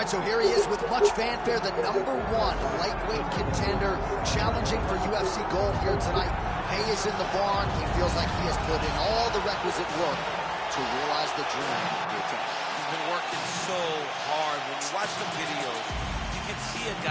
right, so here he is with much fanfare, the #1 lightweight contender, challenging for UFC gold here tonight. Hay is in the barn. He feels like he has put in all the requisite work to realize the dream here tonight. He's been working so hard. When you watch the videos, you can see a guy.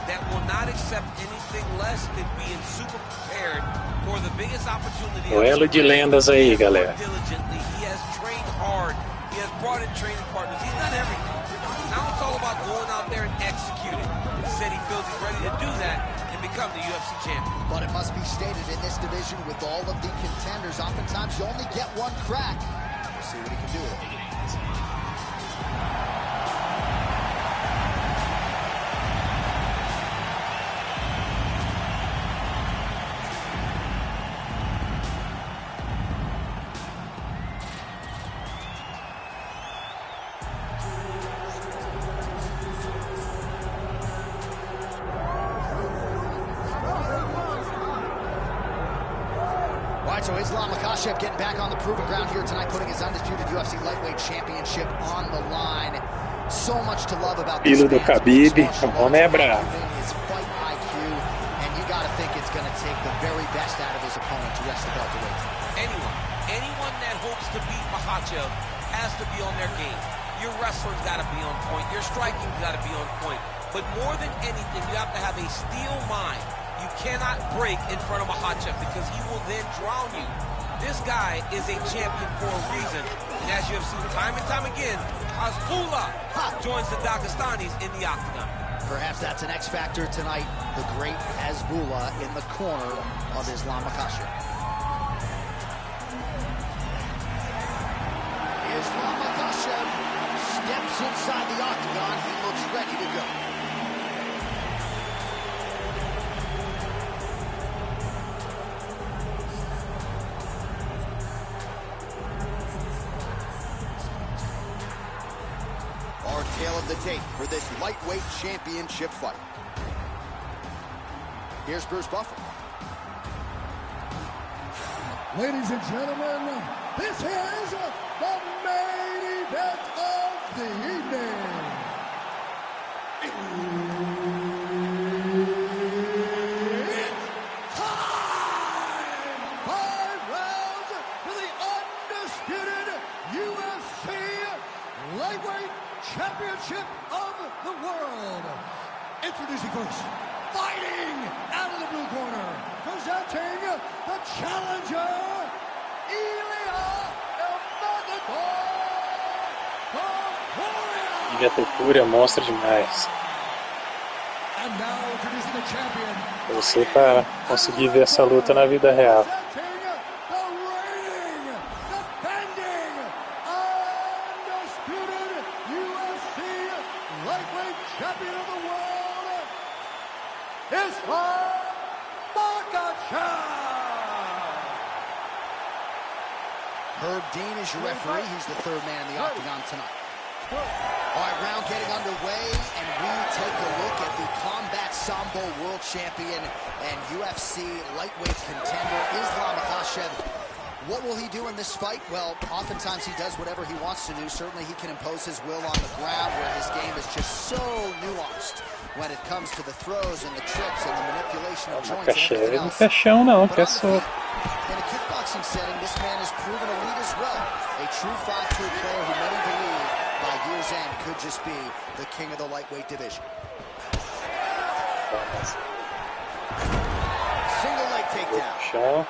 That will not accept anything less than being super prepared for the biggest opportunity. Duelo de lendas aí, galera. Diligently, he has trained hard. He has brought in training partners. He's done everything. Now it's all about going out there and executing. He said he feels he's ready to do that and become the UFC champion. But it must be stated, in this division with all of the contenders, oftentimes you only get one crack. We'll see what he can do with it. So Makhachev getting back on the proven ground here tonight, putting his undisputed UFC lightweight championship on the line. So much to love about this Filho do Khabib, o homem é bravo. His fight IQ, and you got to think it's going to take the very best out of his opponent to wrest the belt away. Anyone that hopes to beat Makhachev has to be on their game. Your wrestling's got to be on point. Your striking's got to be on point. But more than anything, you have to have a steel mind. You cannot break in front of Makhachev because he will then drown you. This guy is a champion for a reason. And as you have seen time and time again, Hasbulla joins the Dagestanis in the octagon. Perhaps that's an X factor tonight. The great Hasbulla in the corner of Islam Makhachev. Islam Makhachev steps inside the octagon. He looks ready to go. Tale of the tape for this lightweight championship fight. Here's Bruce Buffer. Ladies and gentlemen, this is the main event of the evening. It's time! 5 rounds for the undisputed UFC lightweight championship of the world. Introducing first, fighting out of the blue corner, presenting the challenger, Ilia Topuria. Ilia Topuria mostra demais. And now introducing the champion. Você para conseguir ver essa luta na vida real. Champion of the world is Makhachev. Herb Dean is your referee. He's the third man in the octagon tonight. All right, round getting underway, and we take a look at the Combat Sambo World Champion and UFC lightweight contender, Islam Makhachev. What will he do in this fight? Well, oftentimes he does whatever he wants to do. Certainly he can impose his will on the ground, where his game is just so nuanced when it comes to the throws and the trips and the manipulation of joints and everything else. Não quer chão não, quer In soco. a kickboxing setting, this man has proven elite as well. A true five-tool player who many believe by year's end could just be the king of the lightweight division. Single leg takedown. Chão.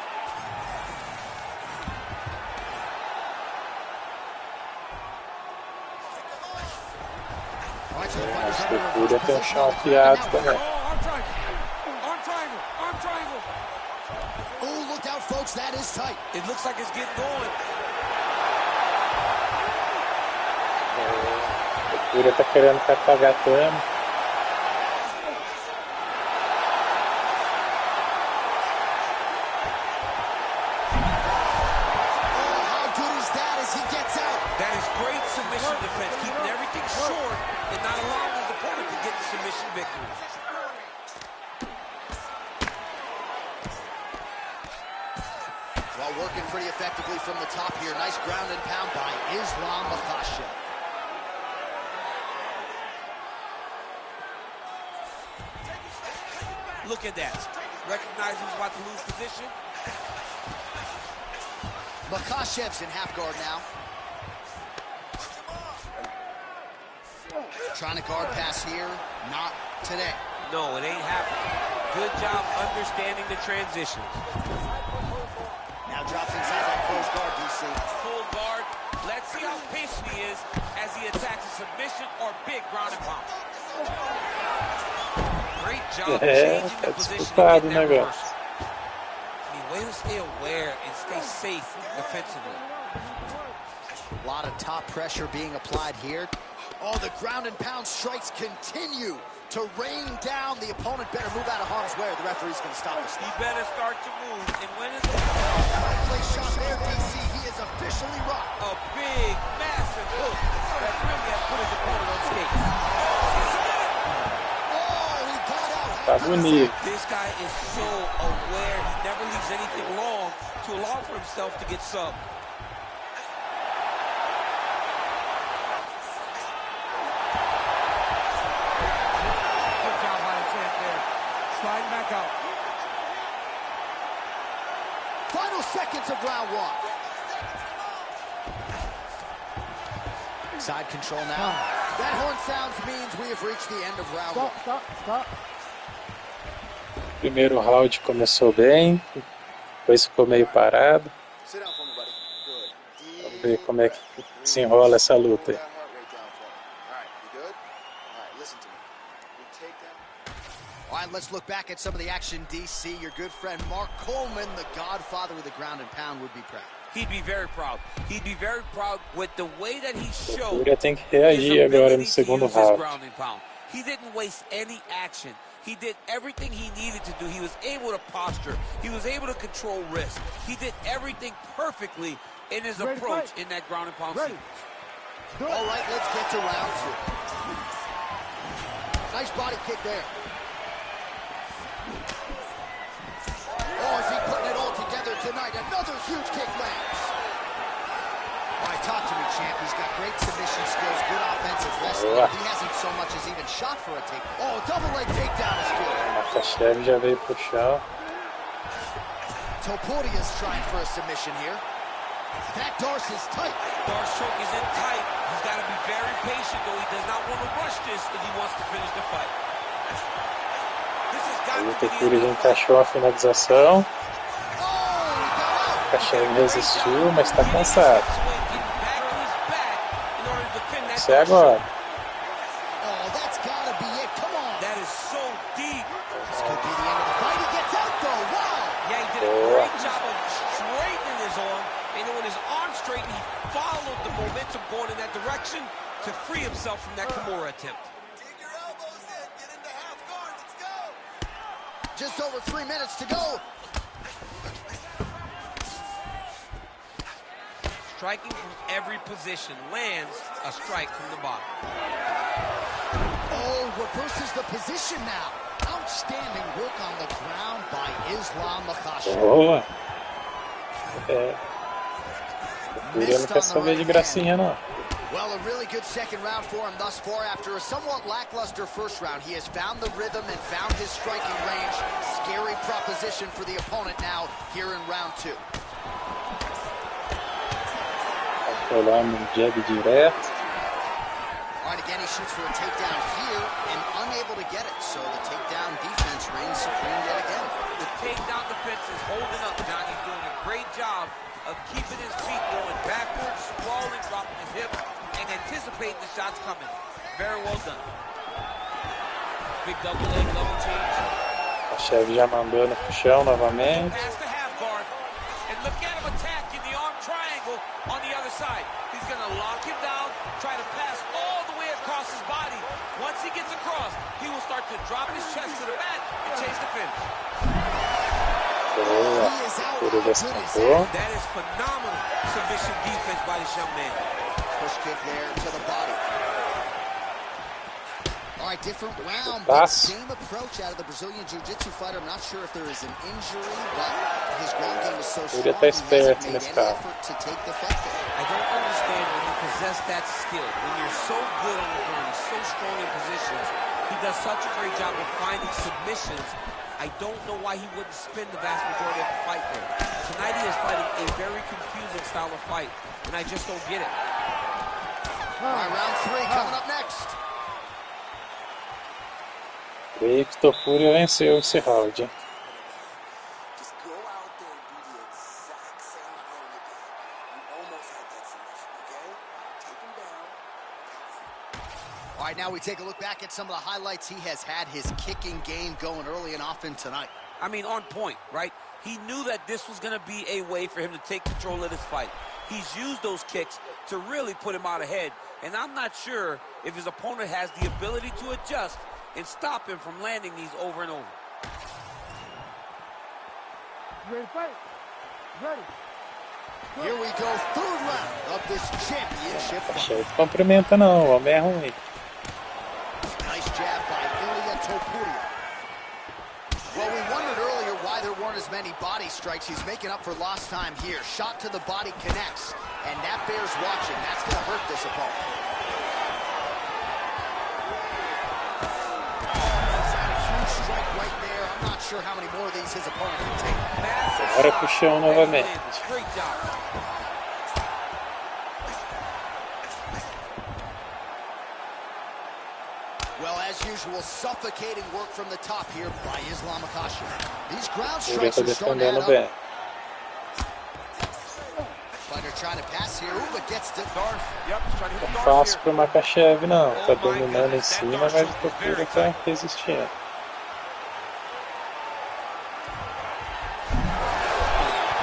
Topuria tem um chão afiado também. Oh, look out, folks, that is tight. It looks like it's getting going. Topuria tá querendo catar gatame. That is great submission defense, keeping everything short and not allowing his opponent to get the submission victory. Working pretty effectively from the top here. Nice ground and pound by Islam Makhachev. Look at that. Recognize he's about to lose position. Makhachev's in half guard now. Trying to guard pass here. Not today. No, it ain't happening. Good job understanding the transitions. Now drops inside that closed guard, DC. Full guard. Let's see how patient he is as he attacks a submission or big ground and pound. Great job changing the position to get that reverse. I mean, way to stay aware and stay safe defensively. A lot of top pressure being applied here. Oh, the ground and pound strikes continue to rain down. The opponent better move out of harm's way or the referee's going to stop us. He better start to move. And when is it? Right play shot there, DC. He is officially rocked. A big, massive hook that really has put his opponent on skates. Oh, he got out. Tá bonito. This guy is so aware. He never leaves anything long to allow for himself to get subbed. Sliding back out. Final seconds of round one. Side control now. That horn sounds means we have reached the end of round one. Stop. Primeiro round começou bem, depois ficou meio parado. Vamos ver como é que se enrola essa luta aí. All right, let's look back at some of the action, DC. Your good friend Mark Coleman, the godfather of the ground and pound, would be proud. He'd be very proud. He'd be very proud with the way that he showed. Topuria tem que reagir agora no segundo round. He didn't waste any action. He did everything he needed to do. He was able to posture. He was able to control wrist. He did everything perfectly in his approach in that ground and pound sequence. All right, let's get to round two. Nice body kick there. Oh, is he putting it all together tonight? Another huge kick lands. All right, talk to me, champ. He's got great submission skills, good offensive wrestling. He hasn't so much as even shot for a takedown. Oh, double leg takedown is good. Makhachev já veio pro chão. Topuria is trying for a submission here. That Darce is tight. Darce choke is in tight. He's got to be very patient, though. He does not want to rush this if he wants to finish the fight. Aí o Topuria encaixou a finalização. Makhachev resistiu, mas está cansado. Isso é agora. Boa. Going in that direction to free himself from that Kimura attempt. Just over 3 minutes to go. Striking from every position, lands a strike from the bottom. Oh, reverses the position now. Outstanding work on the ground by Islam Makhachev. Boa. Topuria não quer saber de gracinha, não. Well, a really good second round for him thus far. After a somewhat lackluster first round, he has found the rhythm and found his striking range. Scary proposition for the opponent now here in round two. Rolando um jab direto. All right, again, he shoots for a takedown here and unable to get it. So the takedown defense reigns supreme yet again. The takedown defense is holding up, John. He's doing a great job of keeping his feet going backwards, sprawling, dropping his hips, and anticipating the shots coming. Very well done. Big double leg, double change. Makhachev já mandando pro chão novamente. Pass the half guard, and look at him attacking the arm triangle on the other side. He's going to lock him down, try to pass all the way across his body. Once he gets across, he will start to drop his chest to the mat and chase the finish. That is phenomenal submission defense by this young man. Push kick there to the body. All right, different round, but same approach out of the Brazilian Jiu-Jitsu fighter. I'm not sure if there is an injury, but his ground game is so strong, Ele tá he esperto hasn't made nesse any cara. effort to take the fight there. I don't understand when you possess that skill, when you're so good on the ground, he's so strong in positions, he does such a great job of finding submissions. I don't know why he wouldn't spin the vast majority of the fight there. Tonight he is fighting a very confusing style of fight, and I just don't get it. All right, round 3 coming up next. Creio que Topuria venceu esse round, hein? Just go out there and do the exact same thing you did. You almost had that submission, okay? Take him down. All right, now we take a look back at some of the highlights he has had. His kicking game going early and often tonight. I mean, on point, right? He knew that this was going to be a way for him to take control of this fight. He's used those kicks to really put him out ahead, and I'm not sure if his opponent has the ability to adjust and stop him from landing these over and over. Ready to fight? Ready. Here we go, third round of this championship fight. Makhachev cumprimenta não, o homem é ruim. Nice jab by Ilia Topuria. Well, we wondered earlier why there weren't as many body strikes. He's making up for lost time here. Shot to the body connects, and that bears watching. That's going to hurt this opponent. He's had a huge strike right there. I'm not sure how many more of these his opponent can take. Agora pro chão novamente. Great job. Well, as usual, suffocating work from the top here by Islam Makhachev. These ground Ele strikes tá are starting to add defendendo up. bem. Fighter trying to pass here, but gets to Darth, yep, he's trying to hit Não é Darth fácil here. pro Makhachev não, tá dominando em cima, mas o Topuria tá resistindo.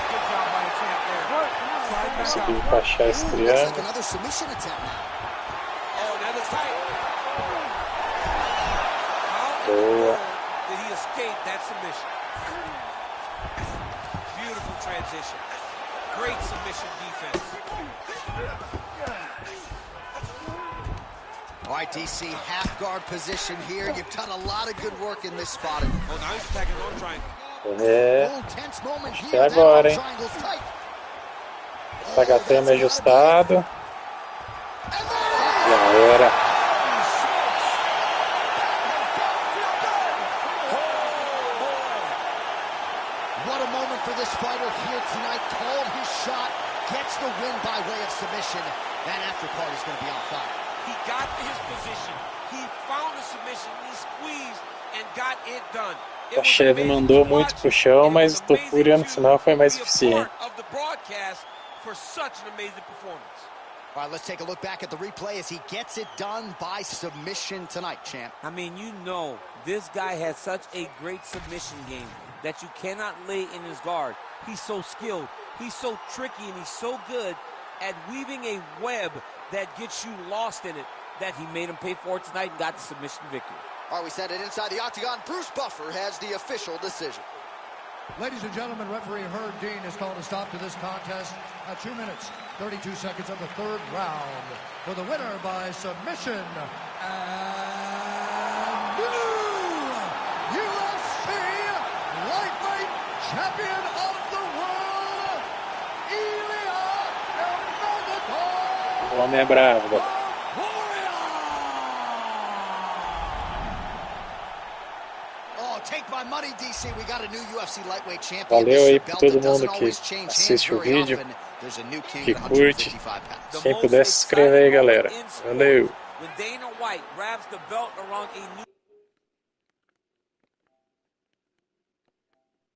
Good job by the champ there. Conseguiu encaixar esse looks triângulo. like another submission attempt now. Oh, that looks tight. How in the Boa. world did he escape that submission? Beautiful transition. Great submission defense. All right, DC, half guard position here. You've done a lot of good work in this spot. Oh, now he's attacking on triangle. É, Little tense moment acho here. que é That agora, hein? triangle's tight. Tá HTM ajustado. Já era. What a moment for this fighter here tonight. Called his shot, gets the win by way of submission. That after party's going to be on fire. He got to his position. He found the submission. He squeezed and got it done. It was Makhachev amazing mandou to muito watch, pro chão, and it mas was o Topuria no amazing final foi mais to be a eficiente. part of the broadcast for such an amazing performance. All right, let's take a look back at the replay as he gets it done by submission tonight, champ. I mean, you know, this guy has such a great submission game that you cannot lay in his guard. He's so skilled, he's so tricky, and he's so good at weaving a web that gets you lost in it that he made him pay for it tonight and got the submission victory. All right, we send it inside the octagon. Bruce Buffer has the official decision. Ladies and gentlemen, referee Herb Dean has called a stop to this contest at 2 minutes, 32 seconds of the third round. For the winner by submission, and new UFC lightweight champion of the world, Ilia, O homem é bravo, galera. Take my money, DC. We got a new UFC lightweight champion. Valeu aí pra todo mundo que assiste o vídeo, que curte. Quem puder se inscrever aí, galera. Valeu. When Dana White wraps the belt around a new